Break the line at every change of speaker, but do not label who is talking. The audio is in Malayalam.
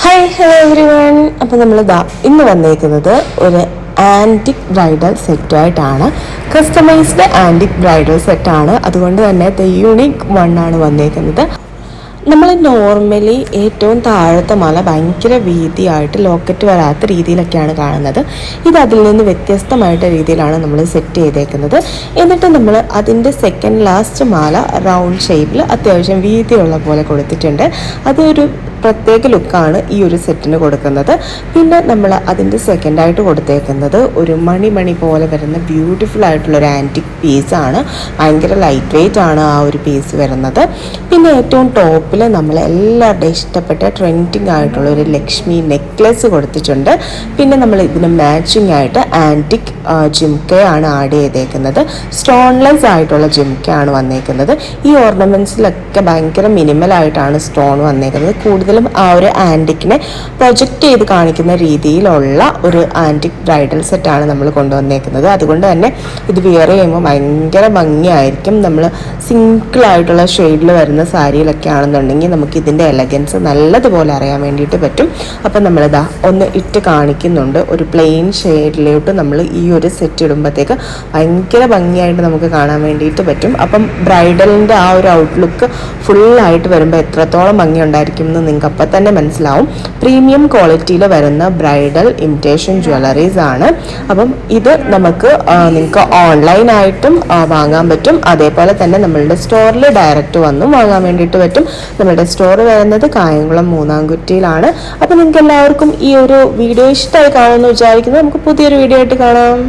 hello everyone. അപ്പോൾ നമ്മൾ ഇന്ന് വന്നേക്കുന്നത് ഒരു ആൻറ്റിക് ബ്രൈഡൽ സെറ്റായിട്ടാണ്. കസ്റ്റമൈസ്ഡ് ആൻറ്റിക് ബ്രൈഡൽ സെറ്റാണ്. അതുകൊണ്ട് തന്നെ യൂണിക് ആണ് വന്നേക്കുന്നത്. നമ്മൾ നോർമലി ഏറ്റവും താഴത്തെ മാല ഭയങ്കര വീതിയായിട്ട് ലോക്കറ്റ് വരാത്ത രീതിയിലൊക്കെയാണ് കാണുന്നത്. ഇത് അതിൽ നിന്ന് വ്യത്യസ്തമായിട്ട് രീതിയിലാണ് നമ്മൾ സെറ്റ് ചെയ്തേക്കുന്നത്. എന്നിട്ട് നമ്മൾ അതിൻ്റെ സെക്കൻഡ് ലാസ്റ്റ് മാല റൗണ്ട് ഷേപ്പിൽ അത്യാവശ്യം വീതിയുള്ള പോലെ കൊടുത്തിട്ടുണ്ട്. അതൊരു പ്രത്യേക ലുക്കാണ് ഈ ഒരു സെറ്റിന് കൊടുക്കുന്നത്. പിന്നെ നമ്മൾ അതിൻ്റെ സെക്കൻഡായിട്ട് കൊടുത്തേക്കുന്നത് ഒരു മണി പോലെ വരുന്ന ബ്യൂട്ടിഫുൾ ആയിട്ടുള്ളൊരു ആൻറ്റിക് പീസാണ്. ഭയങ്കര ലൈറ്റ് വെയ്റ്റ് ആണ് ആ ഒരു പീസ് വരുന്നത്. പിന്നെ ഏറ്റവും ടോപ്പിൽ നമ്മൾ എല്ലാവരുടെയും ഇഷ്ടപ്പെട്ട ട്രെൻഡിങ് ആയിട്ടുള്ള ഒരു ലക്ഷ്മി നെക്ലെസ് കൊടുത്തിട്ടുണ്ട്. പിന്നെ നമ്മൾ ഇതിന് മാച്ചിങ് ആയിട്ട് ആൻറ്റിക് ജിംക്കയാണ് ആഡ് ചെയ്തേക്കുന്നത്. സ്റ്റോൺലെസ് ആയിട്ടുള്ള ജിംക്കയാണ് വന്നേക്കുന്നത്. ഈ ഓർണമെൻറ്റ്സിലൊക്കെ ഭയങ്കര മിനിമലായിട്ടാണ് സ്റ്റോൺ വന്നേക്കുന്നത്. കൂടുതലും ആ ഒരു ആൻറ്റിക്കിനെ പ്രൊജക്റ്റ് ചെയ്ത് കാണിക്കുന്ന രീതിയിലുള്ള ഒരു ആൻറ്റിക് ബ്രൈഡൽ സെറ്റാണ് നമ്മൾ കൊണ്ടുവന്നേക്കുന്നത്. അതുകൊണ്ട് തന്നെ ഇത് വിയർ ചെയ്യുമ്പോൾ ഭയങ്കര ഭംഗിയായിരിക്കും. നമ്മൾ സിംഗിളായിട്ടുള്ള ഷെയ്ഡിൽ വരുന്ന സാരിയിലൊക്കെ ആണെന്നുണ്ടെങ്കിൽ നമുക്ക് ഇതിൻ്റെ എലഗൻസ് നല്ലതുപോലെ അറിയാൻ വേണ്ടിയിട്ട് പറ്റും. അപ്പം നമ്മളിതാ ഒന്ന് ഇട്ട് കാണിക്കുന്നുണ്ട്. ഒരു പ്ലെയിൻ ഷെയ്ഡിലോട്ട് നമ്മൾ ഈ ഒരു സെറ്റ് ഇടുമ്പോഴത്തേക്ക് ഭയങ്കര ഭംഗിയായിട്ട് നമുക്ക് കാണാൻ വേണ്ടിയിട്ട് പറ്റും. അപ്പം ബ്രൈഡലിൻ്റെ ആ ഒരു ഔട്ട്ലുക്ക് ഫുള്ളായിട്ട് വരുമ്പോൾ എത്രത്തോളം ഭംഗി ഉണ്ടായിരിക്കും എന്ന് നിങ്ങൾക്ക് അപ്പം തന്നെ മനസ്സിലാവും. പ്രീമിയം ക്വാളിറ്റിയിൽ വരുന്ന ബ്രൈഡൽ ഇമിറ്റേഷൻ ജ്വല്ലറീസ് ആണ്. അപ്പം ഇത് നമുക്ക് നിങ്ങൾക്ക് ഓൺലൈനായിട്ടും വാങ്ങാൻ പറ്റും. അതേപോലെ തന്നെ നമ്മളുടെ സ്റ്റോറിൽ ഡയറക്റ്റ് വന്നും വാങ്ങാൻ വേണ്ടിയിട്ട് പറ്റും. നമ്മുടെ സ്റ്റോർ വരുന്നത് കായംകുളം മൂന്നാംകുറ്റിയിലാണ്. അപ്പോൾ നിങ്ങൾക്ക് എല്ലാവർക്കും ഈ ഒരു വീഡിയോ ഇഷ്ടമായി കാണുമെന്ന് വിചാരിക്കുന്നു. നമുക്ക് പുതിയൊരു വീഡിയോ ആയിട്ട് കാണാം.